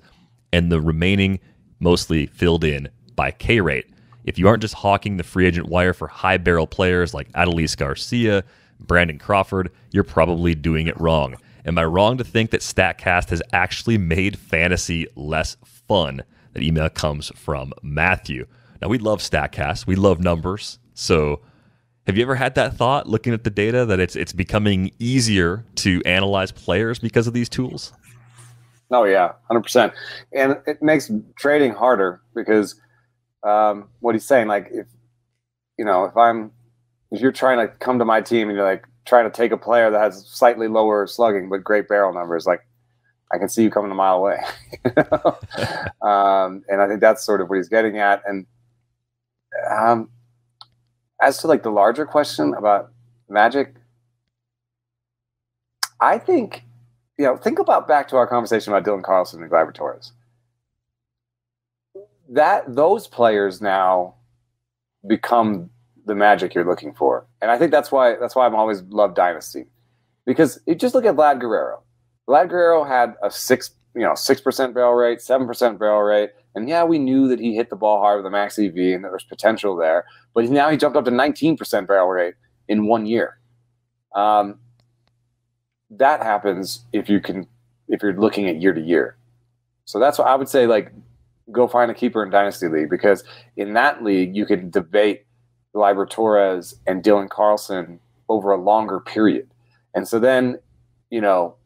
and the remaining mostly filled in by K rate. If you aren't just hawking the free agent wire for high barrel players like Adolis Garcia, Brandon Crawford, you're probably doing it wrong. Am I wrong to think that Statcast has actually made fantasy less fun? That email comes from Matthew. Now, we love Statcast. We love numbers. So have you ever had that thought, looking at the data, that it's becoming easier to analyze players because of these tools? Oh, yeah, 100%. And it makes trading harder because what he's saying, like, if you're trying to come to my team and you're like trying to take a player that has slightly lower slugging but great barrel numbers, like, I can see you coming a mile away. And I think that's sort of what he's getting at. And as to like the larger question about Magic, I think, think about back to our conversation about Dylan Carlson and Gleyber Torres. Those players now become the Magic you're looking for, and I think that's why I've always loved Dynasty, because you just look at Vlad Guerrero. Vlad Guerrero had a 6% barrel rate, 7% barrel rate, and yeah, we knew that he hit the ball hard with a max EV and there was potential there, but now he jumped up to 19% barrel rate in 1 year. That happens if you're looking at year to year. So that's what I would say, like, go find a keeper in Dynasty League, because in that league you can debate Gleyber Torres and Dylan Carlson over a longer period. And so then,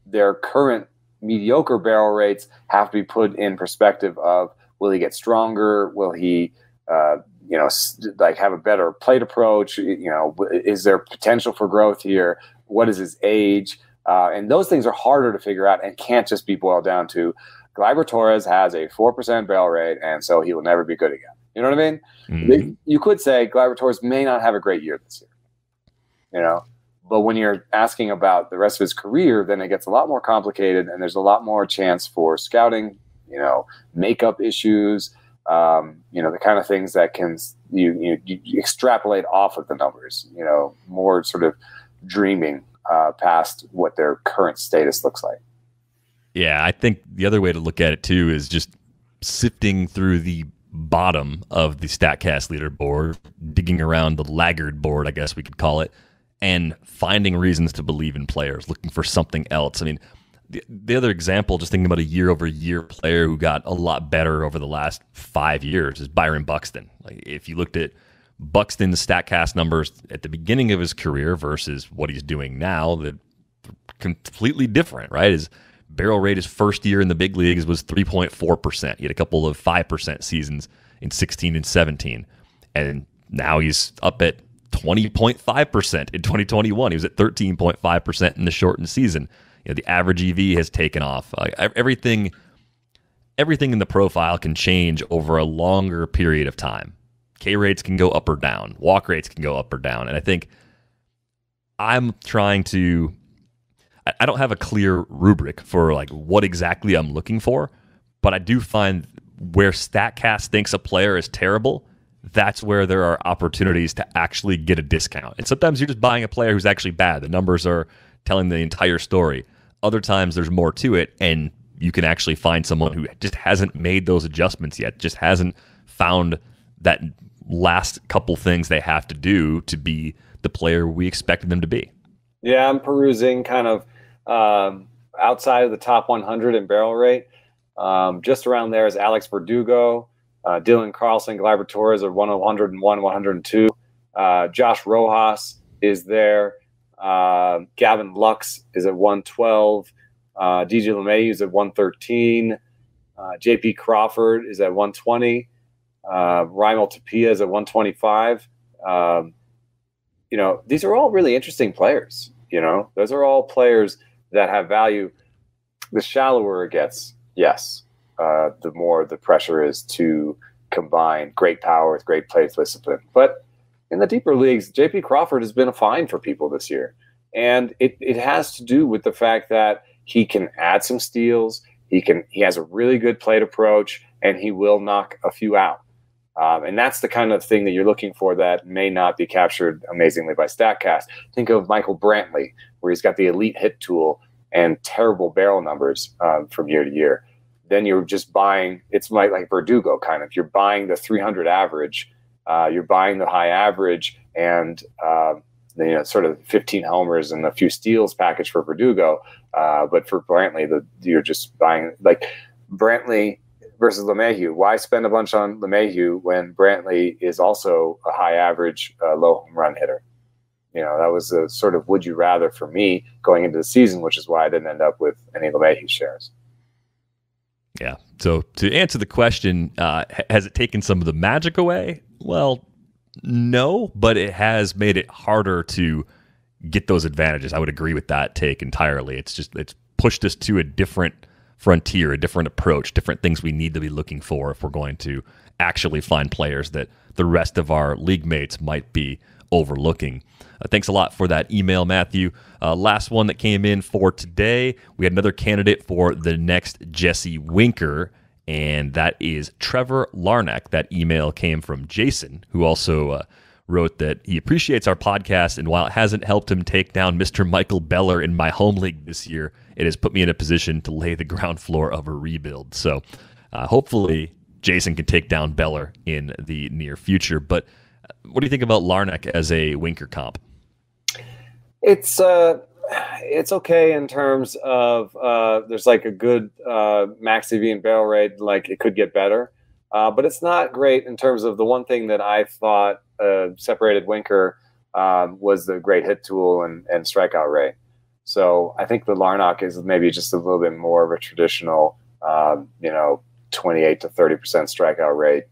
their current mediocre barrel rates have to be put in perspective of, will he get stronger? Will he, have a better plate approach? Is there potential for growth here? What is his age? And those things are harder to figure out and can't just be boiled down to Gleyber Torres has a 4% barrel rate, and so he will never be good again. You know what I mean? Mm-hmm. You could say Gleyber Torres may not have a great year this year, but when you're asking about the rest of his career, then it gets a lot more complicated, and there's a lot more chance for scouting, makeup issues, the kind of things that can you extrapolate off of the numbers, more sort of dreaming past what their current status looks like. Yeah, I think the other way to look at it, too, is just sifting through the bottom of the Statcast leaderboard, digging around the laggard board, I guess we could call it, and finding reasons to believe in players, looking for something else. I mean, the other example, just thinking about a year-over-year player who got a lot better over the last 5 years, is Byron Buxton. Like, if you looked at Buxton's Statcast numbers at the beginning of his career versus what he's doing now, they're completely different, right? His barrel rate his first year in the big leagues was 3.4%. He had a couple of 5% seasons in 16 and 17. And now he's up at 20.5% in 2021. He was at 13.5% in the shortened season. The average EV has taken off. Everything in the profile can change over a longer period of time. K rates can go up or down. Walk rates can go up or down. And I think I'm trying to... I don't have a clear rubric for like what exactly I'm looking for, but I do find where Statcast thinks a player is terrible, that's where there are opportunities to actually get a discount. And sometimes you're just buying a player who's actually bad. The numbers are telling the entire story. Other times there's more to it, and you can actually find someone who just hasn't made those adjustments yet, just hasn't found that last couple things they have to do to be the player we expected them to be. Yeah, I'm perusing kind of outside of the top 100 in barrel rate. Just around there is Alex Verdugo, Dylan Carlson, Gleyber Torres are 101, 102. Josh Rojas is there. Gavin Lux is at 112. DJ LeMahieu is at 113. JP Crawford is at 120. Raimel Tapia is at 125. These are all really interesting players. Those are all players that have value. The shallower it gets, yes, the more the pressure is to combine great power with great plate discipline. But in the deeper leagues, J.P. Crawford has been a find for people this year. And it has to do with the fact that he can add some steals. He has a really good plate approach, and he will knock a few out. And that's the kind of thing that you're looking for that may not be captured amazingly by Statcast. Think of Michael Brantley, where he's got the elite hit tool and terrible barrel numbers from year to year. Then you're just buying, it's like Verdugo kind of. You're buying the 300 average, you're buying the high average, and sort of 15 homers and a few steals package for Verdugo. But for Brantley, you're just buying like Brantley versus LeMahieu. Why spend a bunch on LeMahieu when Brantley is also a high average, low home run hitter? That was a sort of would you rather for me going into the season, which is why I didn't end up with any LeMahieu shares. Yeah. So to answer the question, has it taken some of the magic away? Well, no, but it has made it harder to get those advantages. I would agree with that take entirely. It's pushed us to a different frontier, a different approach, different things we need to be looking for if we're going to actually find players that the rest of our league mates might be overlooking. Thanks a lot for that email, Matthew. Last one that came in for today. We had another candidate for the next Jesse Winker, and that is Trevor Larnach. That email came from Jason, who also wrote that he appreciates our podcast, and while it hasn't helped him take down Mr. Michael Beller in my home league this year, it has put me in a position to lay the ground floor of a rebuild. So hopefully Jason can take down Beller in the near future. But what do you think about Larnach as a Winker comp? It's okay in terms of there's like a good max EV and barrel rate. Like it could get better, but it's not great in terms of the one thing that I thought separated Winker was the great hit tool and strikeout rate. So I think the Larnach is maybe just a little bit more of a traditional, 28 to 30% strikeout rate.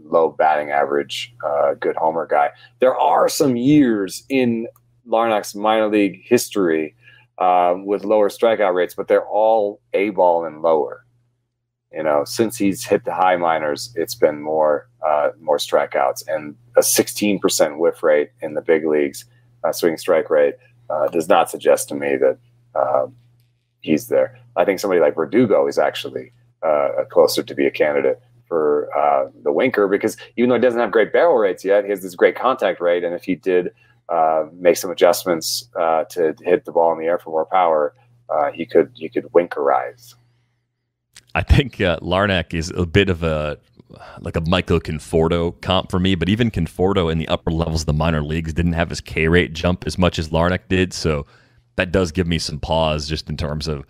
Low batting average, good homer guy. There are some years in Larnach's minor league history with lower strikeout rates, but they're all A-ball and lower. Since he's hit the high minors, it's been more strikeouts, and a 16% whiff rate in the big leagues, swing strike rate, does not suggest to me that he's there. I think somebody like Verdugo is actually closer to be a candidate for the Winker, because even though he doesn't have great barrel rates yet, he has this great contact rate, and if he did make some adjustments to hit the ball in the air for more power, he could Winkerize. I think Larnach is a bit of a Michael Conforto comp for me, but even Conforto in the upper levels of the minor leagues didn't have his K rate jump as much as Larnach did, so that does give me some pause just in terms of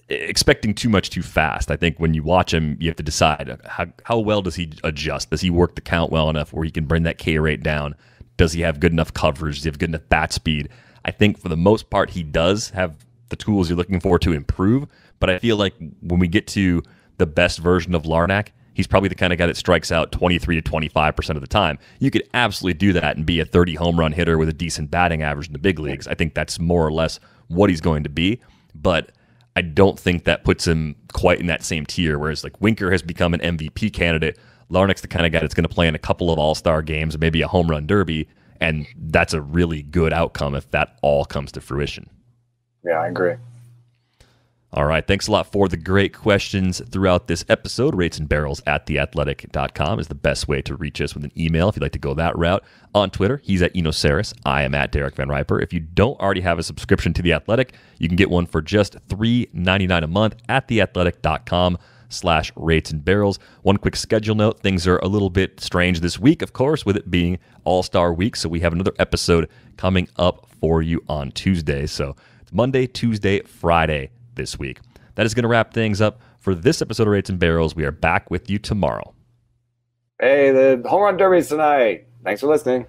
expecting too much too fast. I think when you watch him, you have to decide how well does he adjust? Does he work the count well enough where he can bring that K rate down? Does he have good enough coverage? Does he have good enough bat speed? I think for the most part, he does have the tools you're looking for to improve, but I feel like when we get to the best version of Larnach, he's probably the kind of guy that strikes out 23 to 25% of the time. You could absolutely do that and be a 30 home run hitter with a decent batting average in the big leagues. I think that's more or less what he's going to be, but I don't think that puts him quite in that same tier, whereas like Winker has become an MVP candidate. Larnach's the kind of guy that's going to play in a couple of all-star games, maybe a home run derby, and that's a really good outcome if that all comes to fruition. Yeah, I agree. All right, thanks a lot for the great questions throughout this episode. ratesandbarrels@theathletic.com is the best way to reach us with an email if you'd like to go that route. On Twitter, he's at Eno Saris. I am at Derek Van Riper. If you don't already have a subscription to The Athletic, you can get one for just $3.99 a month at theathletic.com/ratesandbarrels. One quick schedule note, things are a little bit strange this week, of course, with it being All-Star Week, so we have another episode coming up for you on Tuesday. So it's Monday, Tuesday, Friday this week. That is going to wrap things up for this episode of Rates and Barrels. We are back with you tomorrow. Hey, the home run derby's tonight. Thanks for listening.